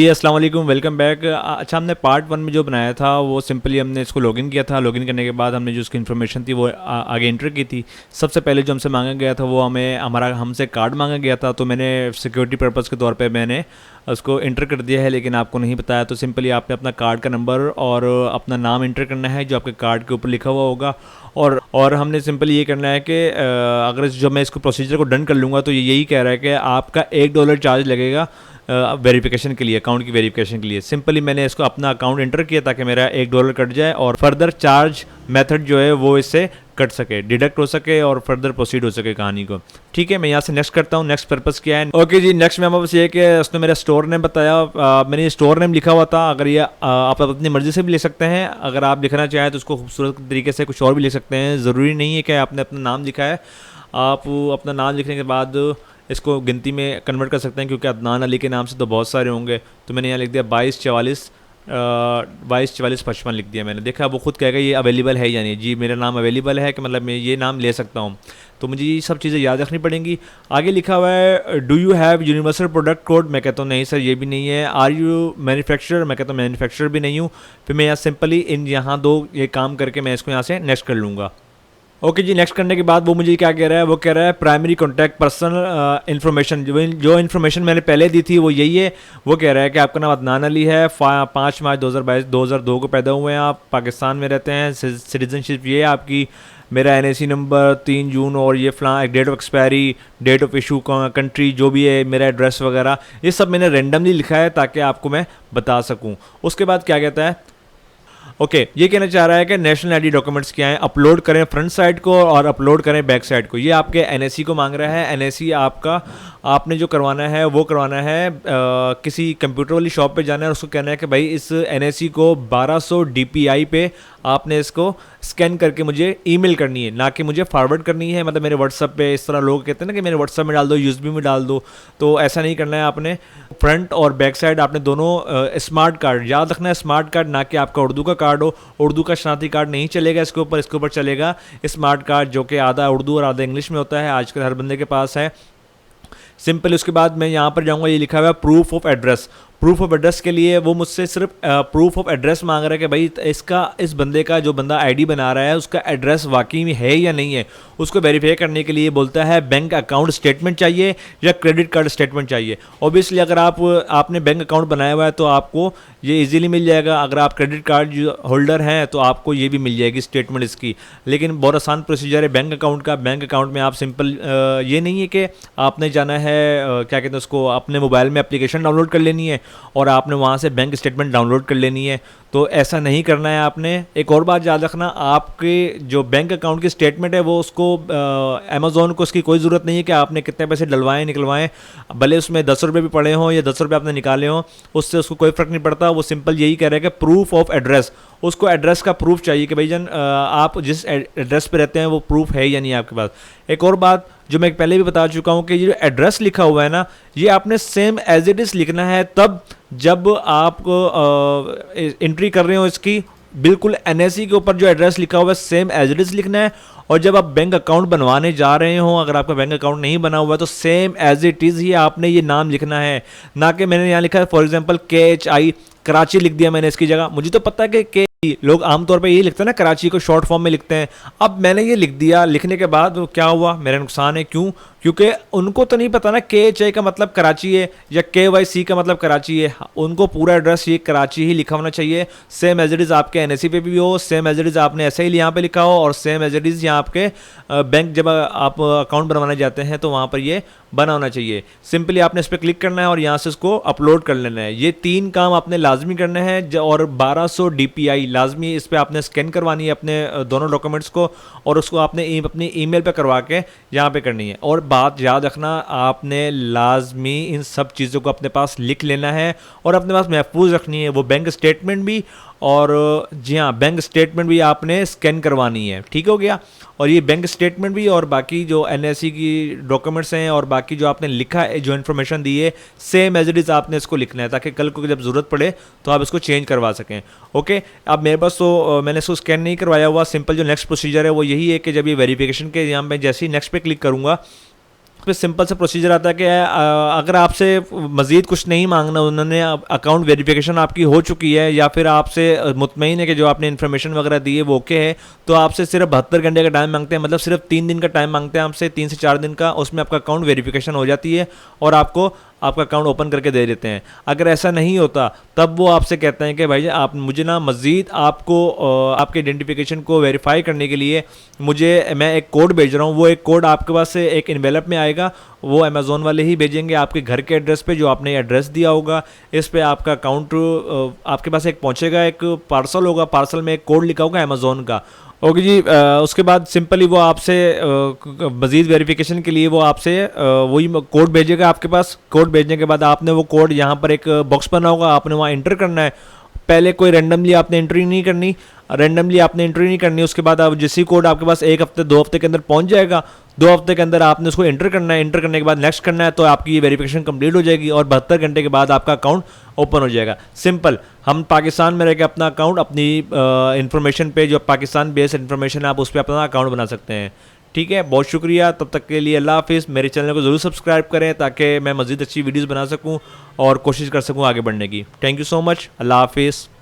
जी अस्सलाम वालेकुम, welcome back. अच्छा, हमने पार्ट वन में जो बनाया था वो सिंपली हमने इसको लॉगिन किया था। लॉगिन करने के बाद हमने जो उसकी इन्फॉर्मेशन थी वो आगे इंटर की थी। सबसे पहले जो हमसे मांगा गया था वो हमसे कार्ड मांगा गया था, तो मैंने सिक्योरिटी पर्पज़ के तौर पे मैंने उसको इंटर कर दिया है, लेकिन आपको नहीं बताया। तो सिंपली आपने अपना कार्ड का नंबर और अपना नाम इंटर करना है जो आपके कार्ड के ऊपर लिखा हुआ होगा। और हमने सिंपली ये करना है कि अगर जो मैं इसको प्रोसीजर को डन कर लूँगा तो ये यही कह रहा है कि आपका $1 चार्ज लगेगा वेरिफिकेशन के लिए, अकाउंट की वेरिफिकेशन के लिए। सिंपली मैंने इसको अपना अकाउंट एंटर किया ताकि मेरा $1 कट जाए और फर्दर चार्ज मेथड जो है वो इससे कट सके, डिडक्ट हो सके और फर्दर प्रोसीड हो सके कहानी को। ठीक है, मैं यहाँ से नेक्स्ट करता हूँ। नेक्स्ट पर्पस क्या है? ओके जी, नेक्स्ट में हम बस ये कि उसने मेरा स्टोर नेम बताया। मैंने ये स्टोर नेम लिखा हुआ था। अगर ये आप अपनी मर्ज़ी से भी लिख सकते हैं। अगर आप लिखना चाहें तो उसको खूबसूरत तरीके से कुछ और भी लिख सकते हैं। ज़रूरी नहीं है कि आपने अपना नाम लिखा है। आप अपना नाम लिखने के बाद इसको गिनती में कन्वर्ट कर सकते हैं, क्योंकि अदनान अली के नाम से तो बहुत सारे होंगे। तो मैंने यहाँ लिख दिया 224455 लिख दिया मैंने। देखा वो खुद कहेगा ये अवेलेबल है या नहीं। जी मेरा नाम अवेलेबल है कि मतलब मैं ये नाम ले सकता हूँ। तो मुझे ये सब चीज़ें याद रखनी पड़ेंगी। आगे लिखा हुआ है do you have universal product code. मैं कहता हूँ नहीं सर, ये भी नहीं है। Are you manufacturer. मैं कहता हूँ मैन्युफैक्चरर भी नहीं हूँ। फिर मैं यहाँ सिंपली इन यहाँ दो ये काम करके मैं इसको यहाँ से नेक्स्ट कर लूँगा। ओके जी, नेक्स्ट करने के बाद वो मुझे क्या कह रहा है? वो कह रहा है प्राइमरी कॉन्टैक्ट पर्सन इन्फॉर्मेशन। जो इन्फॉर्मेशन मैंने पहले दी थी वो यही है। वो कह रहा है कि आपका नाम अदनान अली है, 5 मार्च 2022 को पैदा हुए हैं, आप पाकिस्तान में रहते हैं, सिटीजनशिप ये है आपकी, मेरा NIC नंबर 3 जून और ये फलां date of expiry, date of issue, country जो भी है, मेरा एड्रेस वगैरह, ये सब मैंने रेंडमली लिखा है ताकि आपको मैं बता सकूँ। उसके बाद क्या कहता है? ओके, ये कहना चाह रहा है कि नेशनल आईडी डॉक्यूमेंट्स क्या हैं, अपलोड करें फ्रंट साइड को और अपलोड करें बैक साइड को। ये आपके NIC को मांग रहा है। NIC आपका आपने जो करवाना है वो करवाना है किसी कंप्यूटर वाली शॉप पे जाना है और उसको कहना है कि भाई इस NIC को 1200 DPI पे आपने इसको स्कैन करके मुझे ईमेल करनी है, ना कि मुझे फॉरवर्ड करनी है। मतलब मेरे व्हाट्सअप पे इस तरह लोग कहते हैं ना कि मेरे व्हाट्सअप में डाल दो, USB में डाल दो। तो ऐसा नहीं करना है आपने। फ्रंट और बैक साइड आपने दोनों स्मार्ट कार्ड, याद रखना है स्मार्ट कार्ड, ना कि आपका उर्दू का कार्ड हो। उर्दू का शनाख्ती कार्ड नहीं चलेगा इसके ऊपर चलेगा स्मार्ट कार्ड, जो कि आधा उर्दू और आधा इंग्लिश में होता है, आजकल हर बंदे के पास है। सिंपल उसके बाद मैं यहाँ पर जाऊँगा, ये लिखा हुआ है proof of address. Proof of address के लिए वो मुझसे सिर्फ प्रूफ ऑफ एड्रेस मांग रहा है कि भाई इस बंदे का जो बंदा आईडी बना रहा है उसका एड्रेस वाकई में है या नहीं है। उसको वेरीफाई करने के लिए बोलता है बैंक अकाउंट स्टेटमेंट चाहिए या क्रेडिट कार्ड स्टेटमेंट चाहिए। ऑब्वियसली अगर आपने बैंक अकाउंट बनाया हुआ है तो आपको ये इजीली मिल जाएगा। अगर आप क्रेडिट कार्ड होल्डर हैं तो आपको ये भी मिल जाएगी स्टेटमेंट इसकी। लेकिन बहुत आसान प्रोसीजर है बैंक अकाउंट का। बैंक अकाउंट में आप सिंपल ये नहीं है कि आपने जाना है क्या कहते हैं उसको, अपने मोबाइल में एप्लीकेशन डाउनलोड कर लेनी है और आपने वहाँ से बैंक स्टेटमेंट डाउनलोड कर लेनी है। तो ऐसा नहीं करना है आपने। एक और बात याद रखना, आपके जो बैंक अकाउंट की स्टेटमेंट है वो उसको अमेज़ॉन को उसकी कोई ज़रूरत नहीं है कि आपने कितने पैसे डलवाएं निकलवाएं। भले उसमें 10 रुपये भी पड़े हों या 10 रुपये आपने निकाले हों, उससे उसको कोई फ़र्क नहीं पड़ता। वो सिंपल यही कह रहा है कि प्रूफ ऑफ एड्रेस, उसको एड्रेस का प्रूफ चाहिए कि भाईजान आप जिस एड्रेस पे रहते हैं वो प्रूफ है या नहीं आपके पास। एक और बात जो मैं पहले भी बता चुका हूँ कि ये जो एड्रेस लिखा हुआ है ना, ये आपने सेम एज इट इज़ लिखना है तब जब आप एंट्री कर रहे हो इसकी। बिल्कुल NIC के ऊपर जो एड्रेस लिखा हुआ है सेम एज इट इज़ लिखना है। और जब आप बैंक अकाउंट बनवाने जा रहे हो, अगर आपका बैंक अकाउंट नहीं बना हुआ है तो सेम एज इट इज़ ही आपने ये नाम लिखना है, ना कि मैंने यहाँ लिखा है फॉर एग्जांपल KHI कराची लिख दिया मैंने इसकी जगह। मुझे तो पता है कि लोग आमतौर पे यही लिखते हैं ना, कराची को शॉर्ट फॉर्म में लिखते हैं। अब मैंने ये लिख दिया, लिखने के बाद क्या हुआ, मेरा नुकसान है। क्यों? क्योंकि उनको तो नहीं पता ना KHI का मतलब कराची है या KYC का मतलब कराची है। उनको पूरा एड्रेस ये कराची ही लिखा होना चाहिए। सेम एज इट इज़ आपके NIC पे भी हो, सेम एज इट इज़ आपने ऐसे ही यहाँ पे लिखा हो, और सेम एज इट इज़ यहाँ आपके बैंक जब आप अकाउंट बनवाने जाते हैं तो वहाँ पर ये बना होना चाहिए। सिंपली आपने इस पर क्लिक करना है और यहाँ से इसको अपलोड कर लेना है। ये 3 काम आपने लाजमी करने हैं। और 1200 DPI लाजमी इस पर आपने स्कैन करवानी है अपने दोनों डॉक्यूमेंट्स को, और उसको आपने अपनी ईमेल पे करवा के यहाँ पे करनी है। और बात याद रखना, आपने लाजमी इन सब चीज़ों को अपने पास लिख लेना है और अपने पास महफूज रखनी है। वो बैंक स्टेटमेंट भी, और जी हाँ बैंक स्टेटमेंट भी आपने स्कैन करवानी है। ठीक हो गया? और ये बैंक स्टेटमेंट भी और बाकी जो NIC की डॉक्यूमेंट्स हैं और बाकी जो आपने लिखा है, जो इन्फॉर्मेशन दी है, सेम एज इट इज़ आपने इसको लिखना है ताकि कल को जब ज़रूरत पड़े तो आप इसको चेंज करवा सकें। ओके, अब मेरे पास तो मैंने इसको स्कैन नहीं करवाया हुआ। सिंपल जो नेक्स्ट प्रोसीजर है वो यही है कि जब ये वेरिफिकेशन के यहाँ पे जैसे ही नेक्स्ट पे क्लिक करूँगा पे सिंपल सा प्रोसीजर आता है कि अगर आपसे मज़ीद कुछ नहीं मांगना, उन्होंने अकाउंट वेरिफिकेशन आपकी हो चुकी है या फिर आपसे मुतमईन है कि जो आपने इन्फॉर्मेशन वगैरह दी है वो ओके है, तो आपसे सिर्फ 72 घंटे का टाइम मांगते हैं, मतलब सिर्फ 3 दिन का टाइम मांगते हैं आपसे, 3 से 4 दिन का, उसमें आपका अकाउंट वेरिफिकेशन हो जाती है और आपको आपका अकाउंट ओपन करके दे देते हैं। अगर ऐसा नहीं होता तब वो आपसे कहते हैं कि भाई आप मुझे ना मज़ीद आपको आपके आइडेंटिफिकेशन को वेरीफाई करने के लिए मैं एक कोड भेज रहा हूँ, वो एक कोड आपके पास से एक इन्वेलप में आएगा, वो अमेज़ोन वाले ही भेजेंगे आपके घर के एड्रेस पे जो आपने एड्रेस दिया होगा। इस पे आपका अकाउंट आपके पास एक पहुँचेगा, एक पार्सल होगा, पार्सल में एक कोड लिखा होगा अमेज़ोन का। ओके जी, उसके बाद सिंपली वो आपसे मज़ीद वेरिफिकेशन के लिए वो आपसे वही कोड भेजेगा आपके पास। कोड भेजने के बाद आपने वो कोड यहाँ पर एक बॉक्स बना होगा, आपने वहाँ इंटर करना है। पहले कोई रैंडमली आपने एंट्री नहीं करनी, उसके बाद आप जिस कोड आपके पास 1 हफ्ते 2 हफ्ते के अंदर पहुँच जाएगा, 2 हफ्ते के अंदर आपने उसको एंटर करना है। एंटर करने के बाद नेक्स्ट करना है, तो आपकी ये वेरिफिकेशन कंप्लीट हो जाएगी और 72 घंटे के बाद आपका अकाउंट ओपन हो जाएगा। सिंपल, हम पाकिस्तान में रह के अपना अकाउंट अपनी इन्फॉर्मेशन पे जो पाकिस्तान बेस्ड इन्फॉर्मेशन है आप उस पर अपना अकाउंट बना सकते हैं। ठीक है, बहुत शुक्रिया, तब तक के लिए अल्लाह हाफिज़। मेरे चैनल को ज़रूर सब्सक्राइब करें ताकि मैं मज़ीद अच्छी वीडियोज़ बना सकूँ और कोशिश कर सकूँ आगे बढ़ने की। थैंक यू सो मच, अल्लाह हाफिज़।